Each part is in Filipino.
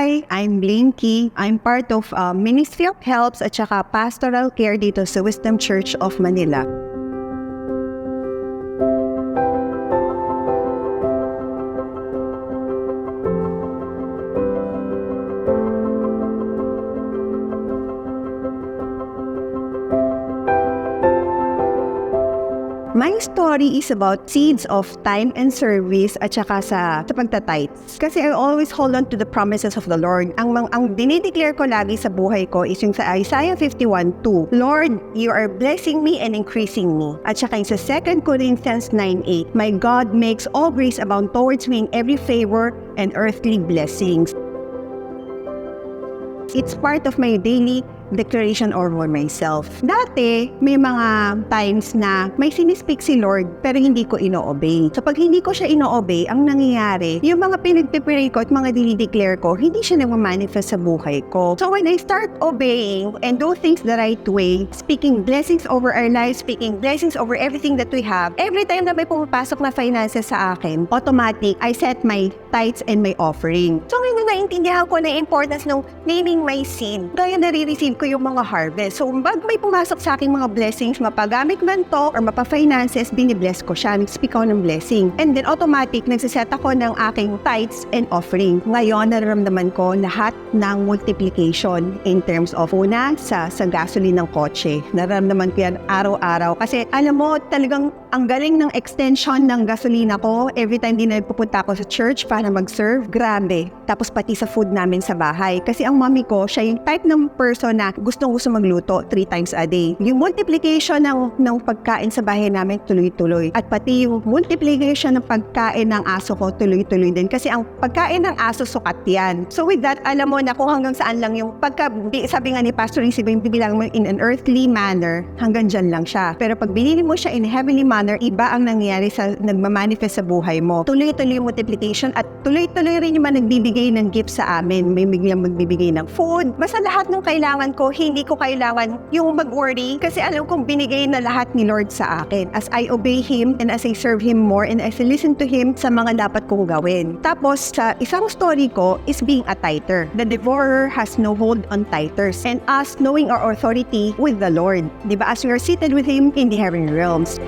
Hi, I'm Blinky. I'm part of Ministry of Helps at saka Pastoral Care dito sa Wisdom Church of Manila. My story is about seeds of time and service at saka sa pagtatites. Kasi I always hold on to the promises of the Lord. Ang dinideclare ko lagi sa buhay ko is yung sa Isaiah 51:2. Lord, you are blessing me and increasing me. At saka yung sa 2 Corinthians 9:8. My God makes all grace abound towards me in every favor and earthly blessings. It's part of my daily declaration over myself. Dati, may mga times na may sinispeak si Lord pero hindi ko ino-obey. So pag hindi ko siya ino-obey, ang nangyayari, yung mga pinagpipray ko at mga dinideclare ko, hindi siya nagmamanifest sa buhay ko. So when I start obeying and do things the right way, speaking blessings over our lives, speaking blessings over everything that we have, every time na may pumapasok na finances sa akin, automatic, I set my tithes and my offering. So ngayon naintindihan ko na importance ng naming my seed. Kaya nare-receive ko yung mga harvest. So, pag may pumasok sa aking mga blessings, mapagamit man to or mapa-finances, binibless ko siya. Nag-speak ako ng blessing. And then, automatic, nagsiset ako ng aking tithes and offering. Ngayon, nararamdaman ko lahat ng multiplication in terms of una, sa gasoline ng kotse. Nararamdaman ko yan araw-araw. Kasi, alam mo, talagang ang galing ng extension ng gasolina ko. Every time din na pupunta ako sa church para mag-serve, grabe. Tapos, pati sa food namin sa bahay. Kasi ang mommy ko, siya yung type ng person na gustong-gusto magluto 3 times a day. Yung multiplication ng pagkain sa bahay namin tuloy-tuloy. At pati yung multiplication ng pagkain ng aso ko tuloy-tuloy din. Kasi ang pagkain ng aso sukat yan. So with that, alam mo na kung hanggang saan lang yung sabi nga ni Pastor Rizzo, yung bibilang mo in an earthly manner, hanggang dyan lang siya. Pero pag binili mo siya in a heavenly manner, iba ang nangyayari sa nagmamanifest sa buhay mo. Tuloy-tuloy yung multiplication at tuloy-tuloy rin yung mga nagbibigay ng gift sa amin. May biglang magbibigay ng food. Basta lahat ng kailangan ko, hindi ko kailangan yung mag-worry kasi alam kong binigay na lahat ni Lord sa akin as I obey Him and as I serve Him more and as I listen to Him sa mga dapat kong gawin. Tapos, sa isang story ko is being a tither. The devourer has no hold on tithers and us knowing our authority with the Lord. Diba? As we are seated with Him in the heavenly realms.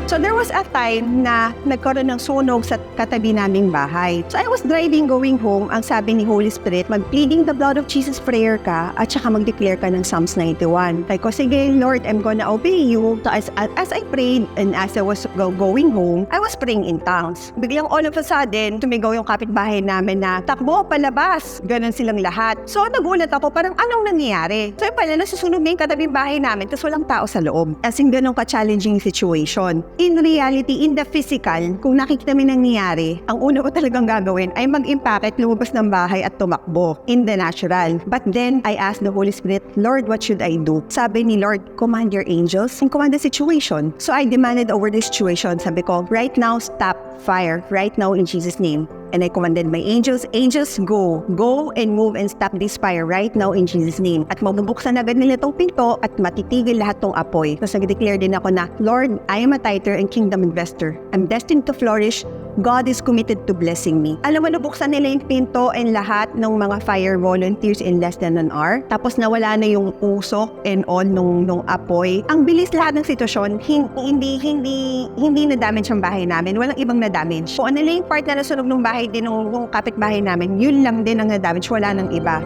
So there was a time na nagkaroon ng sunog sa katabi naming bahay. So I was driving going home, ang sabi ni Holy Spirit, mag-pleading the blood of Jesus prayer ka at saka mag-declare ka ng Psalms 91. Like ko, sige Lord, I'm gonna obey you. So as I prayed and as I was going home, I was praying in tongues. Biglang all of a sudden, tumigaw yung kapitbahay namin na, takbo, palabas. Ganon silang lahat. So nagulat ako, parang anong nangyayari? So pala, nasusunog na yung katabing bahay namin tapos walang tao sa loob. As in ganon ka-challenging situation. In reality, in the physical, kung nakikita mo nangyayari, ang una ko talagang gagawin ay mag-impake, lumabas ng bahay at tumakbo in the natural. But then, I asked the Holy Spirit, Lord, what should I do? Sabi ni Lord, command your angels and command the situation. So I demanded over the situation. Sabi ko, right now, stop fire. Right now, in Jesus' name. And I commanded my angels, go and move and stop this fire right now in Jesus' name. At mabubuksan agad nila itong pinto at matitigil lahat tong apoy. Tapos nag-declare din ako na, Lord, I am a tither and kingdom investor. I'm destined to flourish. God is committed to blessing me. Alam mo, nabuksan nila yung pinto and lahat ng mga fire volunteers in less than an hour. Tapos nawala na yung usok and all nung apoy. Ang bilis lahat ng sitwasyon, hindi na-damage ang bahay namin. Walang ibang na-damage. Kung ano lang yung part na nasunog ng bahay din ng kapitbahay namin, yun lang din ang na-damage. Wala nang iba.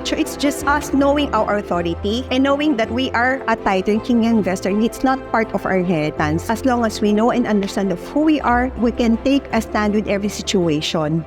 So it's just us knowing our authority and knowing that we are a tither, king investor. It's not part of our inheritance. As long as we know and understand of who we are, we can take a stand with every situation.